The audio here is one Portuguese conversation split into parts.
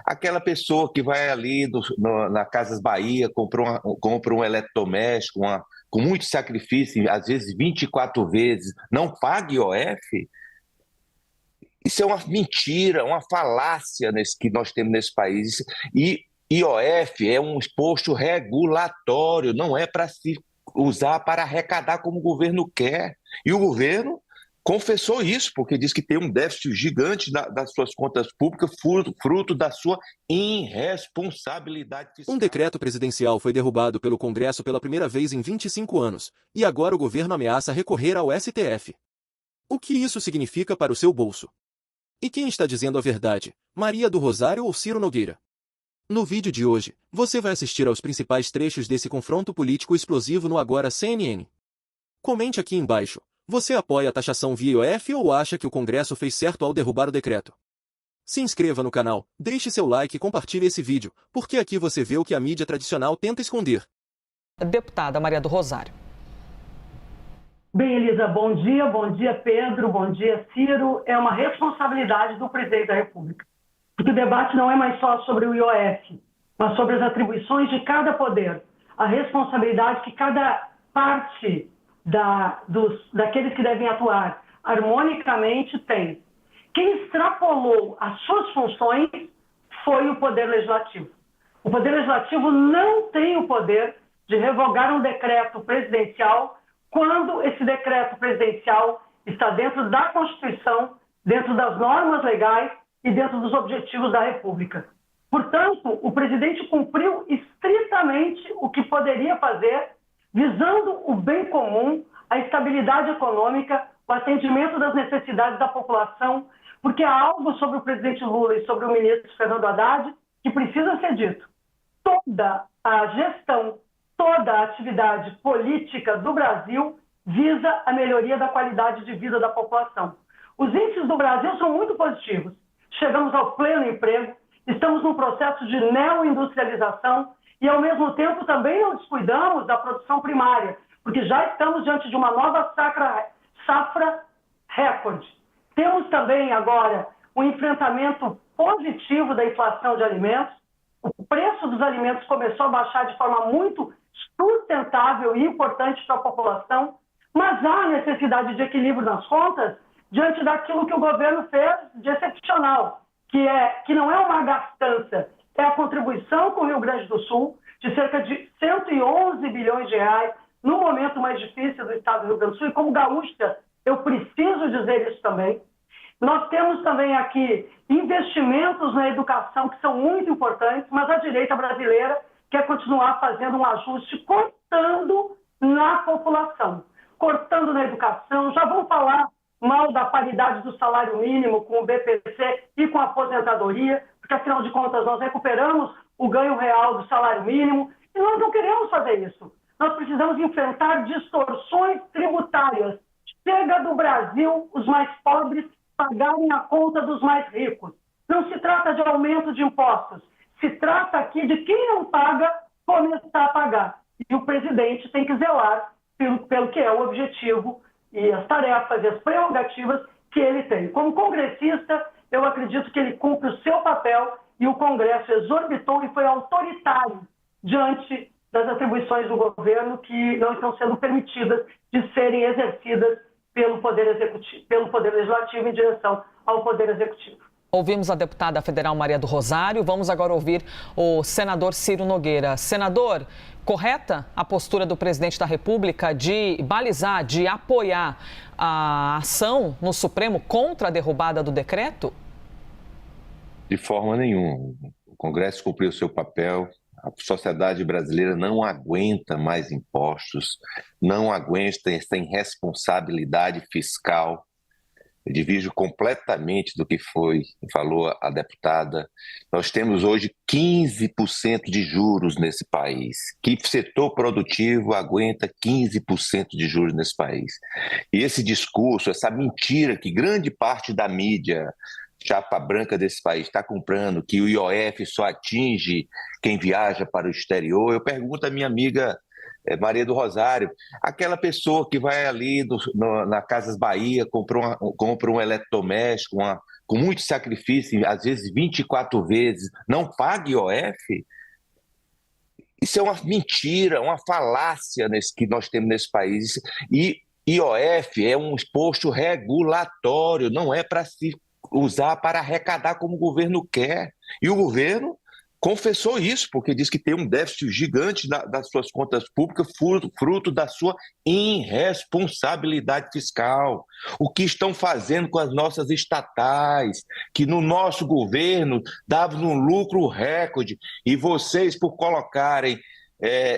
Aquela pessoa que vai ali na Casas Bahia, compra um eletrodoméstico, com muito sacrifício, às vezes 24 vezes, não paga IOF? Isso é uma mentira, uma falácia que nós temos nesse país. E IOF é um imposto regulatório, não é para se usar para arrecadar como o governo quer. E o governo confessou isso, porque diz que tem um déficit gigante das suas contas públicas, fruto da sua irresponsabilidade Um fiscal. decreto presidencial foi derrubado pelo Congresso pela primeira vez em 25 anos, e agora o governo ameaça recorrer ao STF. O que isso significa para o seu bolso? E quem está dizendo a verdade, Maria do Rosário ou Ciro Nogueira? No vídeo de hoje, você vai assistir aos principais trechos desse confronto político explosivo no Agora CNN. Comente aqui embaixo, você apoia a taxação via IOF ou acha que o Congresso fez certo ao derrubar o decreto? Se inscreva no canal, deixe seu like e compartilhe esse vídeo, porque aqui você vê o que a mídia tradicional tenta esconder. Deputada Maria do Rosário. Bem, Elisa, bom dia Pedro, bom dia Ciro. É uma responsabilidade do presidente da República. Porque o debate não é mais só sobre o IOF, mas sobre as atribuições de cada poder, a responsabilidade que cada parte daqueles que devem atuar harmonicamente tem. Quem extrapolou as suas funções foi o Poder Legislativo. O Poder Legislativo não tem o poder de revogar um decreto presidencial quando esse decreto presidencial está dentro da Constituição, dentro das normas legais e dentro dos objetivos da República. Portanto, o presidente cumpriu estritamente o que poderia fazer, visando o bem comum, a estabilidade econômica, o atendimento das necessidades da população, porque há algo sobre o presidente Lula e sobre o ministro Fernando Haddad que precisa ser dito. Toda a gestão, toda a atividade política do Brasil visa a melhoria da qualidade de vida da população. Os índices do Brasil são muito positivos. Chegamos ao pleno emprego, estamos num processo de neoindustrialização e, ao mesmo tempo, também não descuidamos da produção primária, porque já estamos diante de uma nova safra recorde. Temos também, agora, um enfrentamento positivo da inflação de alimentos. O preço dos alimentos começou a baixar de forma muito sustentável e importante para a população, mas há necessidade de equilíbrio nas contas diante daquilo que o governo fez de excepcional, que não é uma gastança, é a contribuição com o Rio Grande do Sul de cerca de 111 bilhões de reais no momento mais difícil do estado do Rio Grande do Sul. E como gaúcha, eu preciso dizer isso também. Nós temos também aqui investimentos na educação que são muito importantes, mas a direita brasileira quer continuar fazendo um ajuste, cortando na população, cortando na educação. Já vão falar mal da paridade do salário mínimo com o BPC e com a aposentadoria, porque, afinal de contas, nós recuperamos o ganho real do salário mínimo e nós não queremos fazer isso. Nós precisamos enfrentar distorções tributárias. Chega do Brasil os mais pobres pagarem a conta dos mais ricos. Não se trata de aumento de impostos. Se trata aqui de quem não paga começar a pagar. E o presidente tem que zelar pelo que é o objetivo e as tarefas e as prerrogativas que ele tem. Como congressista, eu acredito que ele cumpre o seu papel e o Congresso exorbitou e foi autoritário diante das atribuições do governo que não estão sendo permitidas de serem exercidas pelo Poder Executivo, pelo Poder Legislativo em direção ao Poder Executivo. Ouvimos a deputada federal Maria do Rosário. Vamos agora ouvir o senador Ciro Nogueira. Senador, correta a postura do presidente da República de balizar, de apoiar a ação no Supremo contra a derrubada do decreto? De forma nenhuma. O Congresso cumpriu seu papel. A sociedade brasileira não aguenta mais impostos, não aguenta essa irresponsabilidade fiscal. Eu divido completamente do que falou a deputada. Nós temos hoje 15% de juros nesse país. Que setor produtivo aguenta 15% de juros nesse país? E esse discurso, essa mentira que grande parte da mídia chapa branca desse país está comprando, que o IOF só atinge quem viaja para o exterior. Eu pergunto à minha amiga Maria do Rosário, aquela pessoa que vai ali na Casas Bahia, compra um eletrodoméstico, com muito sacrifício, às vezes 24 vezes, não paga IOF, isso é uma mentira, uma falácia que nós temos nesse país. E IOF é um imposto regulatório, não é para se usar para arrecadar como o governo quer. E o governo confessou isso, porque diz que tem um déficit gigante das suas contas públicas, fruto da sua irresponsabilidade fiscal. O que estão fazendo com as nossas estatais, que no nosso governo davam um lucro recorde, e vocês, por colocarem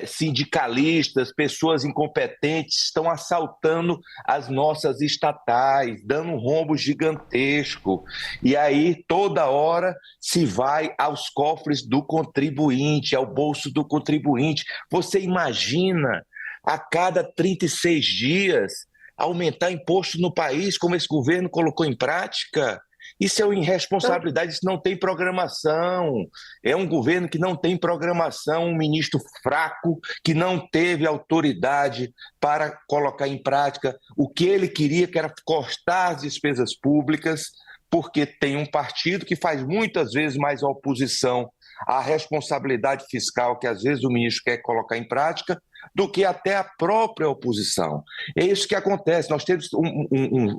sindicalistas, pessoas incompetentes, estão assaltando as nossas estatais, dando um rombo gigantesco. E aí, toda hora, se vai aos cofres do contribuinte, ao bolso do contribuinte. Você imagina, a cada 36 dias, aumentar imposto no país, como esse governo colocou em prática? Isso é uma irresponsabilidade, isso não tem programação. É um governo que não tem programação, um ministro fraco, que não teve autoridade para colocar em prática o que ele queria, que era cortar as despesas públicas, porque tem um partido que faz muitas vezes mais oposição à responsabilidade fiscal que às vezes o ministro quer colocar em prática, do que até a própria oposição. É isso que acontece. Nós temos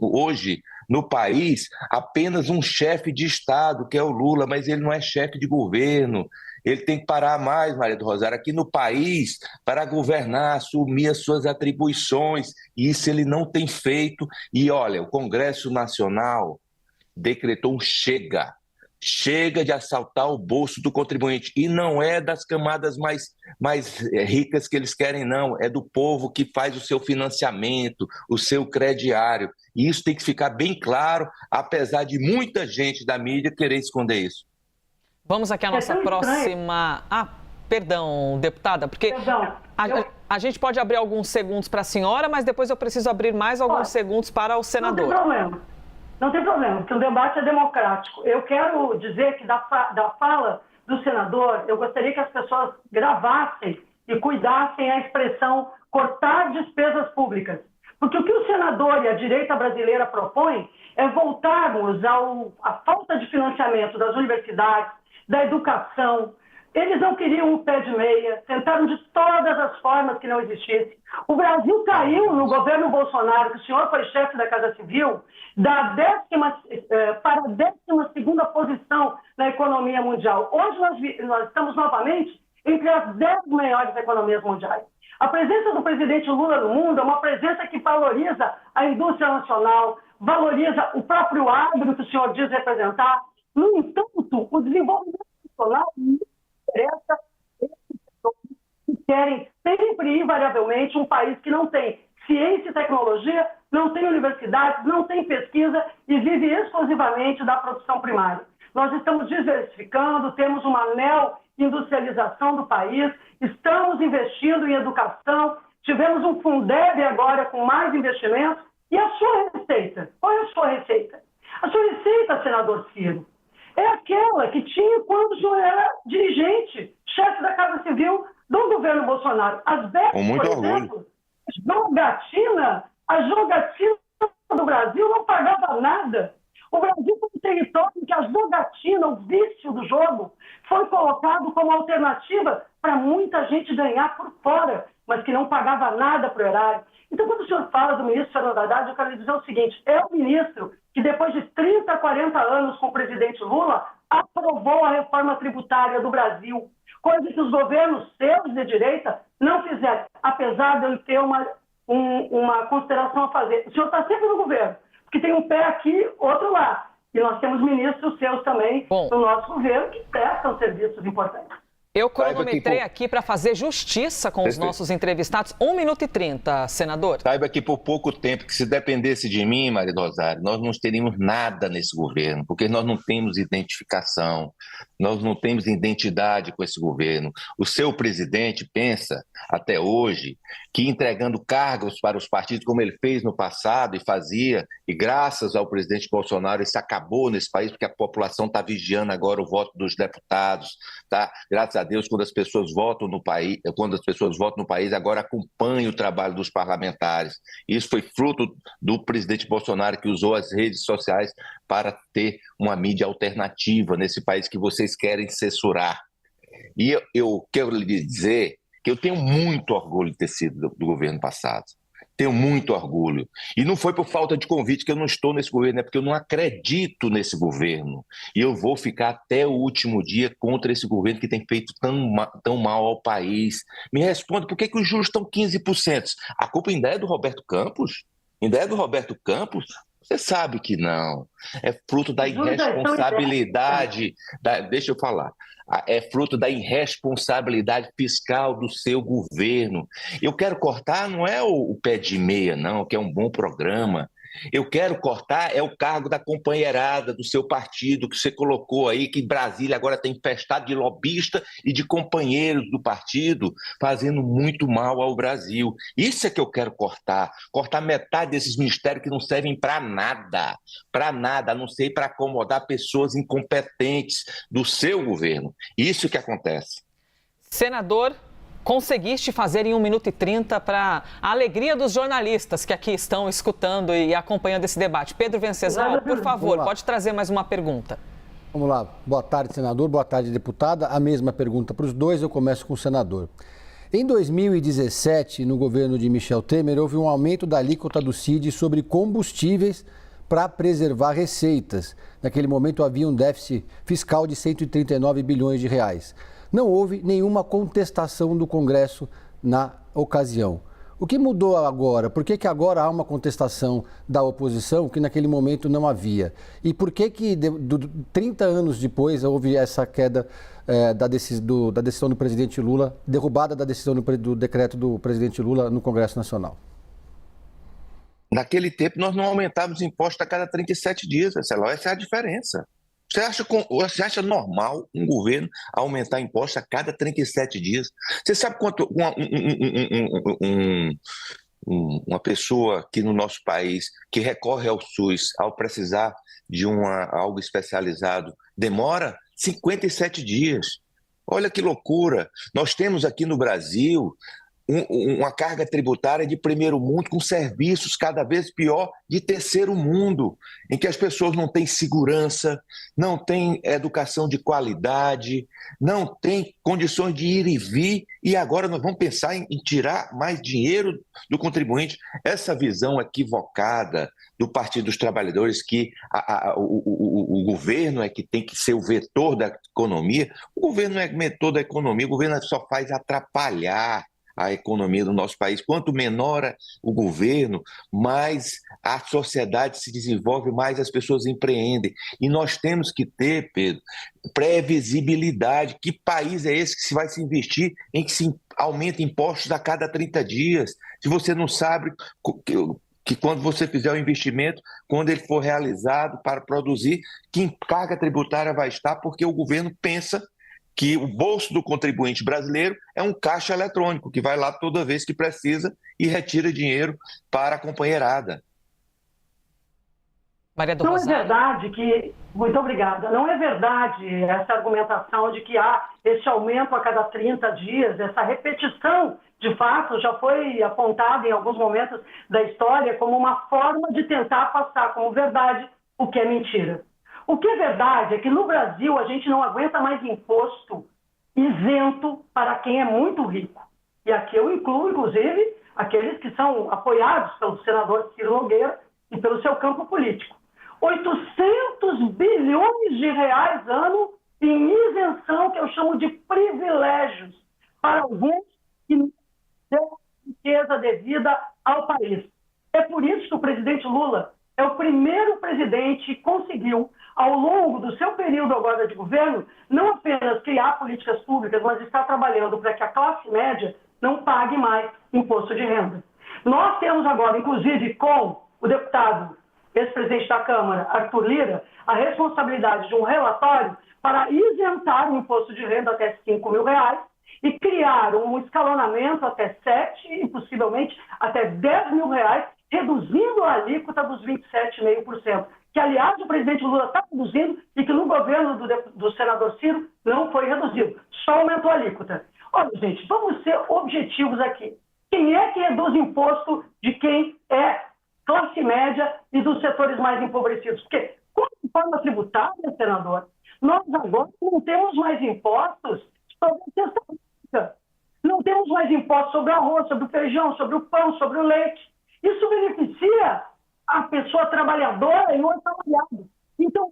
hoje no país apenas um chefe de Estado, que é o Lula, mas ele não é chefe de governo. Ele tem que parar mais, Maria do Rosário, aqui no país para governar, assumir as suas atribuições, e isso ele não tem feito. E olha, o Congresso Nacional decretou um chega. Chega de assaltar o bolso do contribuinte. E não é das camadas mais ricas que eles querem, não. É do povo que faz o seu financiamento, o seu crediário. E isso tem que ficar bem claro, apesar de muita gente da mídia querer esconder isso. Vamos aqui à nossa próxima... Perdão, deputada, porque a gente pode abrir alguns segundos para a senhora, mas depois eu preciso abrir mais alguns segundos para o senador. Não tem problema. Não tem problema, porque o debate é democrático. Eu quero dizer que da fala do senador, eu gostaria que as pessoas gravassem e cuidassem a expressão cortar despesas públicas. Porque o que o senador e a direita brasileira propõem é voltarmos à falta de financiamento das universidades, da educação. Eles não queriam o pé de meia, tentaram de todas as formas que não existisse. O Brasil caiu no governo Bolsonaro, que o senhor foi chefe da Casa Civil, para a 12ª posição na economia mundial. Hoje nós estamos novamente entre as 10 maiores economias mundiais. A presença do presidente Lula no mundo é uma presença que valoriza a indústria nacional, valoriza o próprio agro que o senhor diz representar. No entanto, o desenvolvimento nacional interessa esses setores que querem sempre e invariavelmente um país que não tem ciência e tecnologia, não tem universidades, não tem pesquisa e vive exclusivamente da produção primária. Nós estamos diversificando, temos uma neo-industrialização do país, estamos investindo em educação, tivemos um Fundeb agora com mais investimentos. E a sua receita? Qual é a sua receita? A sua receita, senador Ciro, é aquela que tinha quando o senhor era dirigente, chefe da Casa Civil do governo Bolsonaro. As verbas, com muito por exemplo, orgulho. A jogatina do Brasil não pagava nada. O Brasil foi um território em que a jogatina, o vício do jogo, foi colocado como alternativa para muita gente ganhar por fora, mas que não pagava nada para o erário. Então, quando o senhor fala do ministro Fernando Haddad, eu quero lhe dizer o seguinte: é o ministro que, depois de 30, 40 anos com o presidente Lula, aprovou a reforma tributária do Brasil, coisa que os governos seus de direita não fizeram, apesar de ele ter uma consideração a fazer. O senhor está sempre no governo, porque tem um pé aqui, outro lá. E nós temos ministros seus também no nosso governo que prestam serviços importantes. Eu cronometrei aqui para fazer justiça com os nossos entrevistados. 1 minuto e 30, senador. Saiba que por pouco tempo, que se dependesse de mim, Maria do Rosário, nós não teríamos nada nesse governo, porque nós não temos identificação, nós não temos identidade com esse governo. O seu presidente pensa, até hoje, que entregando cargos para os partidos, como ele fez no passado e fazia, e graças ao presidente Bolsonaro, isso acabou nesse país, porque a população está vigiando agora o voto dos deputados, tá? Graças a Deus, quando as pessoas votam no país, agora acompanham o trabalho dos parlamentares. Isso foi fruto do presidente Bolsonaro, que usou as redes sociais para ter uma mídia alternativa nesse país que vocês querem censurar. E eu quero lhe dizer que eu tenho muito orgulho de ter sido do governo passado. Tenho muito orgulho. E não foi por falta de convite que eu não estou nesse governo, é porque eu não acredito nesse governo. E eu vou ficar até o último dia contra esse governo que tem feito tão mal ao país. Me responde, por que os juros estão 15%? A culpa ainda é do Roberto Campos? Ainda é do Roberto Campos? Você sabe que não. É fruto da irresponsabilidade. Deixa eu falar. É fruto da irresponsabilidade fiscal do seu governo. Eu quero cortar não é o pé de meia, não, que é um bom programa. Eu quero cortar o cargo da companheirada do seu partido, que você colocou aí, que Brasília agora tem infestado de lobista e de companheiros do partido, fazendo muito mal ao Brasil. Isso é que eu quero cortar. Cortar metade desses ministérios que não servem para nada, a não ser para acomodar pessoas incompetentes do seu governo. Isso que acontece. Senador, conseguiste fazer em 1 minuto e 30 para a alegria dos jornalistas que aqui estão escutando e acompanhando esse debate. Pedro Venceslau, por favor, pode trazer mais uma pergunta. Vamos lá. Boa tarde, senador. Boa tarde, deputada. A mesma pergunta para os dois. Eu começo com o senador. Em 2017, no governo de Michel Temer, houve um aumento da alíquota do CID sobre combustíveis para preservar receitas. Naquele momento havia um déficit fiscal de 139 bilhões de reais. Não houve nenhuma contestação do Congresso na ocasião. O que mudou agora? Por que agora há uma contestação da oposição que naquele momento não havia? E por que 30 anos depois houve essa queda da decisão do presidente Lula, derrubada da decisão do decreto do presidente Lula no Congresso Nacional? Naquele tempo nós não aumentávamos impostos a cada 37 dias, Marcelo. Essa é a diferença. Você acha normal um governo aumentar impostos a cada 37 dias? Você sabe quanto uma pessoa aqui no nosso país que recorre ao SUS ao precisar de algo especializado demora 57 dias? Olha que loucura! Nós temos aqui no Brasil uma carga tributária de primeiro mundo com serviços cada vez pior de terceiro mundo, em que as pessoas não têm segurança, não têm educação de qualidade, não têm condições de ir e vir, e agora nós vamos pensar em tirar mais dinheiro do contribuinte.Essa visão equivocada do Partido dos Trabalhadores, que o governo é que tem que ser o vetor da economia, o governo não é vetor da economia, o governo só faz atrapalhar a economia do nosso país. Quanto menor o governo, mais a sociedade se desenvolve, mais as pessoas empreendem. E nós temos que ter, Pedro, previsibilidade. Que país é esse que se vai se investir em que se aumenta impostos a cada 30 dias? Se você não sabe que quando você fizer o investimento, quando ele for realizado para produzir, que carga tributária vai estar, porque o governo pensa que o bolso do contribuinte brasileiro é um caixa eletrônico, que vai lá toda vez que precisa e retira dinheiro para a companheirada. Maria do Não Rosário. É verdade que... Muito obrigada. Não é verdade essa argumentação de que há esse aumento a cada 30 dias, essa repetição, de fato, já foi apontada em alguns momentos da história como uma forma de tentar passar como verdade o que é mentira. O que é verdade é que no Brasil a gente não aguenta mais imposto isento para quem é muito rico. E aqui eu incluo, inclusive, aqueles que são apoiados pelo senador Ciro Nogueira e pelo seu campo político. 800 bilhões de reais ano em isenção, que eu chamo de privilégios, para alguns que não têm riqueza devida ao país. É por isso que o presidente Lula é o primeiro presidente que conseguiu, ao longo do seu período agora de governo, não apenas criar políticas públicas, mas está trabalhando para que a classe média não pague mais imposto de renda. Nós temos agora, inclusive com o deputado, ex-presidente da Câmara, Arthur Lira, a responsabilidade de um relatório para isentar o imposto de renda até R$5 mil e criar um escalonamento até 7 e possivelmente até R$10 mil, reduzindo a alíquota dos 27,5%, que, aliás, o presidente Lula está reduzindo e que no governo do senador Ciro não foi reduzido. só aumentou a alíquota. Olha, gente, vamos ser objetivos aqui. Quem é que reduz imposto de quem é classe média e dos setores mais empobrecidos? Porque, com a reforma tributária, senador, nós agora não temos mais impostos sobre a cesta básica. Não temos mais impostos sobre o arroz, sobre o feijão, sobre o pão, sobre o leite. Isso beneficia a pessoa trabalhadora e o assalariado. Então,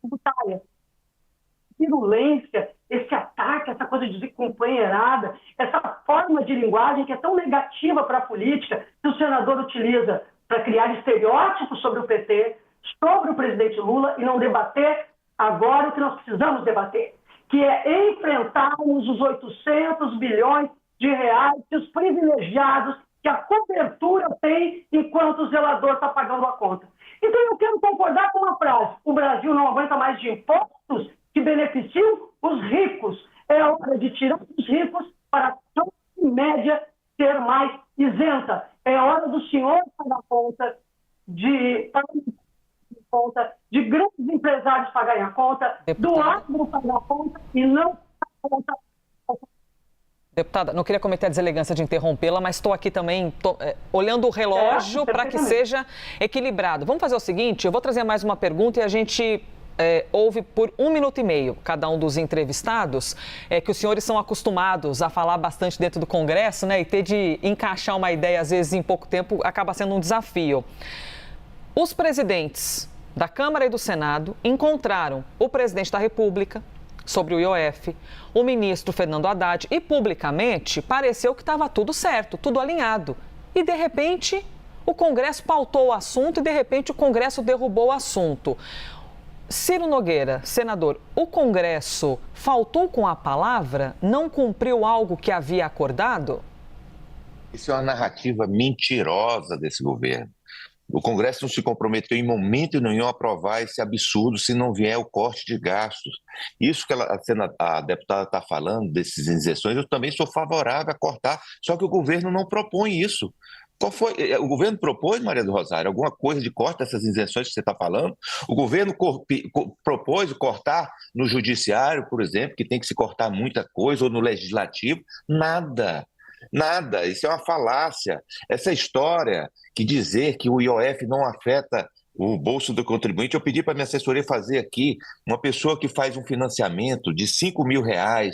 tributária, virulência, esse ataque, essa coisa de companheirada, essa forma de linguagem que é tão negativa para a política, que o senador utiliza para criar estereótipos sobre o PT, sobre o presidente Lula, e não debater agora o que nós precisamos debater, que é enfrentarmos os 800 bilhões de reais que os privilegiados, que a cobertura tem enquanto o zelador está pagando a conta. Então eu quero concordar com uma frase: o Brasil não aguenta mais de impostos que beneficiam os ricos. É hora de tirar os ricos para a classe média ser mais isenta. É hora do senhor pagar conta, de grandes empresários pagarem a conta, do agro pagar a conta e não pagar a conta. Deputada, não queria cometer a deselegância de interrompê-la, mas estou aqui também olhando o relógio para que seja equilibrado. Vamos fazer o seguinte, eu vou trazer mais uma pergunta e a gente ouve por 1 minuto e meio cada um dos entrevistados, que os senhores são acostumados a falar bastante dentro do Congresso, né? E ter de encaixar uma ideia, às vezes, em pouco tempo, acaba sendo um desafio. Os presidentes da Câmara e do Senado encontraram o presidente da República sobre o IOF, o ministro Fernando Haddad, e publicamente pareceu que estava tudo certo, tudo alinhado. E, de repente, o Congresso pautou o assunto e, de repente, o Congresso derrubou o assunto. Ciro Nogueira, senador, o Congresso faltou com a palavra? Não cumpriu algo que havia acordado? Isso é uma narrativa mentirosa desse governo. O Congresso não se comprometeu em momento nenhum a aprovar esse absurdo se não vier o corte de gastos. Isso que a deputada está falando, dessas isenções, eu também sou favorável a cortar, só que o governo não propõe isso. Qual foi? O governo propôs, Maria do Rosário, alguma coisa de corte dessas isenções que você está falando? O governo propôs cortar no judiciário, por exemplo, que tem que se cortar muita coisa, ou no legislativo? Nada. Nada, isso é uma falácia. Essa história que dizer que o IOF não afeta o bolso do contribuinte, eu pedi para a minha assessoria fazer aqui, uma pessoa que faz um financiamento de R$5.000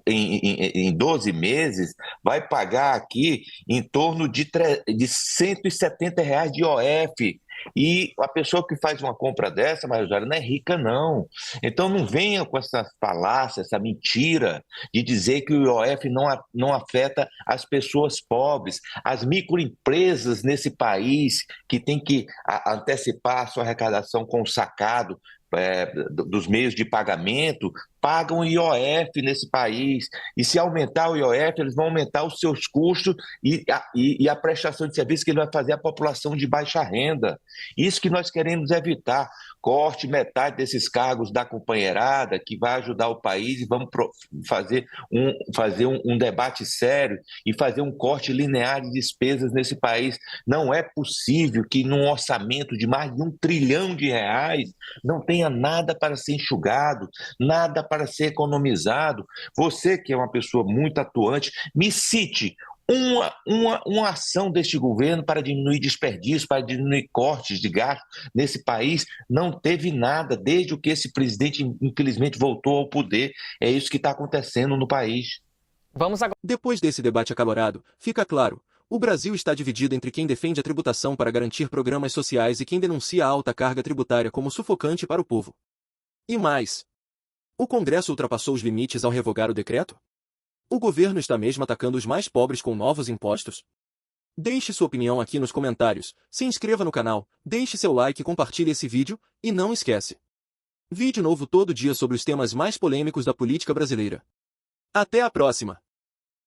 em 12 meses, vai pagar aqui em torno de R$170 de IOF. E a pessoa que faz uma compra dessa, Maria, não é rica, não. Então não venha com essa falácia, essa mentira de dizer que o IOF não afeta as pessoas pobres, as microempresas nesse país que tem que antecipar a sua arrecadação com o sacado dos meios de pagamento, pagam IOF nesse país. E se aumentar o IOF, eles vão aumentar os seus custos e a prestação de serviço que ele vai fazer à população de baixa renda. Isso que nós queremos evitar. Corte metade desses cargos da companheirada, que vai ajudar o país, e vamos fazer um debate sério e fazer um corte linear de despesas nesse país. Não é possível que num orçamento de mais de R$1 trilhão não tenha nada para ser enxugado, nada para ser economizado. Você, que é uma pessoa muito atuante, me cite uma ação deste governo para diminuir desperdício, para diminuir cortes de gasto nesse país. Não teve nada desde que esse presidente, infelizmente, voltou ao poder. É isso que está acontecendo no país. Vamos agora. Depois desse debate acalorado, fica claro: o Brasil está dividido entre quem defende a tributação para garantir programas sociais e quem denuncia a alta carga tributária como sufocante para o povo. E mais: o Congresso ultrapassou os limites ao revogar o decreto? O governo está mesmo atacando os mais pobres com novos impostos? Deixe sua opinião aqui nos comentários, se inscreva no canal, deixe seu like e compartilhe esse vídeo, e não esquece: vídeo novo todo dia sobre os temas mais polêmicos da política brasileira. Até a próxima!